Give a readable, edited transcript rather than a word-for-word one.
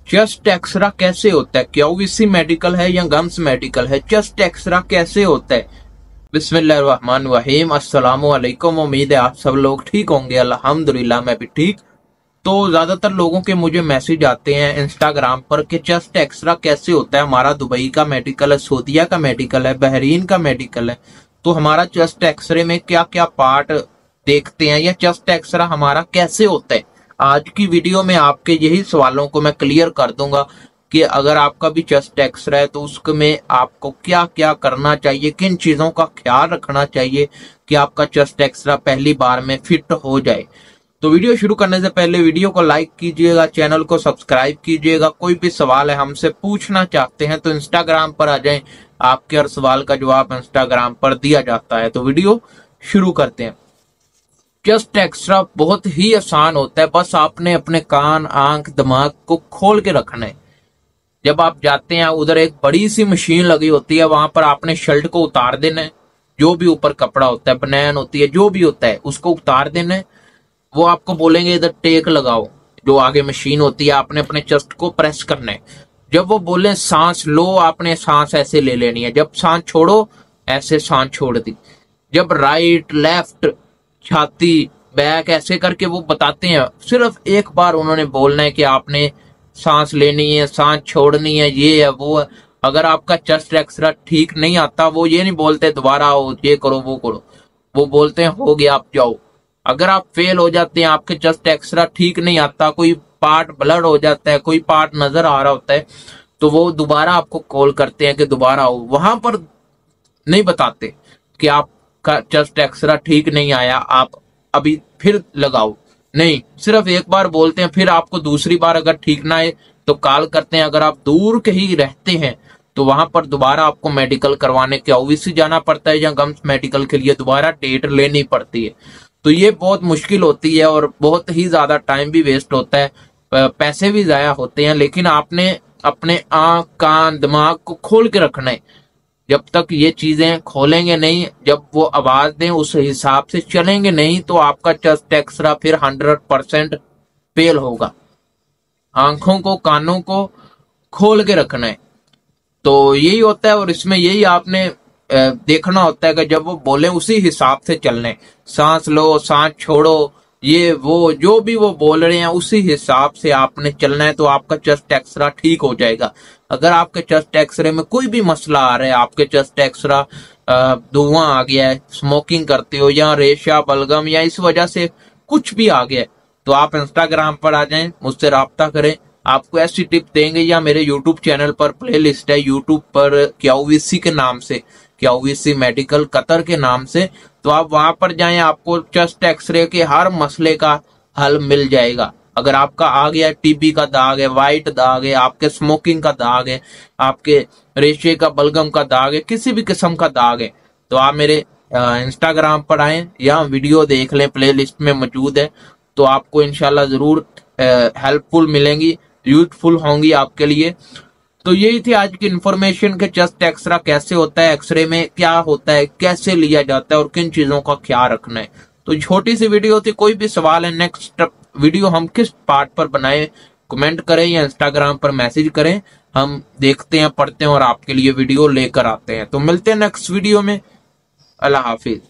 Chest x-ray कैसे होता है? क्यूवीसी मेडिकल है या गम्स मेडिकल है? चेस्ट एक्सरा कैसे होता है? बिस्मिल्लाहिर्रहमानिर्रहीम, अस्सलामु अलैकुम। उम्मीद है आप सब लोग ठीक होंगे। अल्हम्दुलिल्लाह मैं भी ठीक। तो ज्यादातर लोगों के मुझे मैसेज आते हैं इंस्टाग्राम पर कि चेस्ट एक्सरा कैसे होता है। हमारा दुबई का मेडिकल है, सऊदीया का मेडिकल है, बहरीन का मेडिकल है, तो हमारा चेस्ट एक्सरे में क्या क्या पार्ट देखते हैं या चेस्ट एक्सरा हमारा कैसे होता है। आज की वीडियो में आपके यही सवालों को मैं क्लियर कर दूंगा कि अगर आपका भी चेस्ट एक्सरे है तो उसमें आपको क्या क्या करना चाहिए, किन चीजों का ख्याल रखना चाहिए कि आपका चेस्ट एक्सरा पहली बार में फिट हो जाए। तो वीडियो शुरू करने से पहले वीडियो को लाइक कीजिएगा, चैनल को सब्सक्राइब कीजिएगा। कोई भी सवाल है हमसे पूछना चाहते हैं तो इंस्टाग्राम पर आ जाएं, आपके हर सवाल का जवाब इंस्टाग्राम पर दिया जाता है। तो वीडियो शुरू करते हैं। चेस्ट एक्सरा बहुत ही आसान होता है, बस आपने अपने कान, आंख, दिमाग को खोल के रखना है। जब आप जाते हैं उधर एक बड़ी सी मशीन लगी होती है, वहां पर आपने शर्ट को उतार देना है। जो भी ऊपर कपड़ा होता है, बनैन होती है, जो भी होता है उसको उतार देना है। वो आपको बोलेंगे इधर टेक लगाओ, जो आगे मशीन होती है, आपने अपने चेस्ट को प्रेस करना है। जब वो बोले सांस लो, आपने सांस ऐसे ले लेनी है। जब सांस छोड़ो, ऐसे सांस छोड़ दी। जब राइट, लेफ्ट, छाती, बैक ऐसे करके वो बताते हैं, सिर्फ एक बार उन्होंने बोलना है कि आपने सांस लेनी है, सांस छोड़नी है, ये है वो है। अगर आपका चेस्ट एक्सरा ठीक नहीं आता, वो ये नहीं बोलते दोबारा आओ, ये करो, वो करो। वो बोलते हैं हो गया, आप जाओ। अगर आप फेल हो जाते हैं, आपके चेस्ट एक्सरा ठीक नहीं आता, कोई पार्ट ब्लड हो जाता है, कोई पार्ट नजर आ रहा होता है, तो वो दोबारा आपको कॉल करते हैं कि दोबारा आओ। वहां पर नहीं बताते कि आपका चेस्ट एक्सरा ठीक नहीं आया, आप अभी फिर लगाओ। नहीं, सिर्फ एक बार बोलते हैं, फिर आपको दूसरी बार अगर ठीक ना आए तो कॉल करते हैं। अगर आप दूर कहीं रहते हैं तो वहां पर दोबारा आपको मेडिकल करवाने के ओवीसी जाना पड़ता है या गम्स मेडिकल के लिए दोबारा डेट लेनी पड़ती है। तो ये बहुत मुश्किल होती है और बहुत ही ज्यादा टाइम भी वेस्ट होता है, पैसे भी जाया होते हैं। लेकिन आपने अपने आंख, कान, दिमाग को खोल के रखना है। जब तक ये चीजें खोलेंगे नहीं, जब वो आवाज दें उस हिसाब से चलेंगे नहीं, तो आपका चेस्ट एक्सरा फिर 100% फेल होगा। आंखों को, कानों को खोल के रखना है। तो यही होता है और इसमें यही आपने देखना होता है कि जब वो बोले उसी हिसाब से चलने। सांस लो, सांस छोड़ो, ये वो जो भी वो बोल रहे हैं उसी हिसाब से आपने चलना है, तो आपका चेस्ट एक्सरा ठीक हो जाएगा। अगर आपके चेस्ट एक्सरे में कोई भी मसला आ रहा है, आपके चेस्ट एक्सरा धुआं आ गया है, स्मोकिंग करते हो या रेशा, बलगम या इस वजह से कुछ भी आ गया है, तो आप इंस्टाग्राम पर आ जाएं, मुझसे राब्ता करें। आपको ऐसी टिप देंगे, या मेरे यूट्यूब चैनल पर प्ले लिस्ट है, यूट्यूब पर क्यूवीसी के नाम से, क्यूवीसी मेडिकल कतर के नाम से, तो आप वहां पर जाएं, आपको चेस्ट एक्सरे के हर मसले का हल मिल जाएगा। अगर आपका आ गया टीबी का दाग है, व्हाइट दाग है, आपके स्मोकिंग का दाग है, आपके रेशे का, बलगम का दाग है, किसी भी किस्म का दाग है, तो आप मेरे इंस्टाग्राम पर आए या वीडियो देख लें, प्ले लिस्ट में मौजूद है। तो आपको इंशाल्लाह जरूर हेल्पफुल मिलेंगी, यूजफुल होंगी आपके लिए। तो यही थी आज की इन्फॉर्मेशन कि चेस्ट एक्सरा कैसे होता है, एक्सरे में क्या होता है, कैसे लिया जाता है और किन चीजों का ख्याल रखना है। तो छोटी सी वीडियो थी। कोई भी सवाल है, नेक्स्ट वीडियो हम किस पार्ट पर बनाए, कमेंट करें या इंस्टाग्राम पर मैसेज करें, हम देखते हैं, पढ़ते हैं और आपके लिए वीडियो लेकर आते हैं। तो मिलते हैं नेक्स्ट वीडियो में। अल्लाह हाफिज।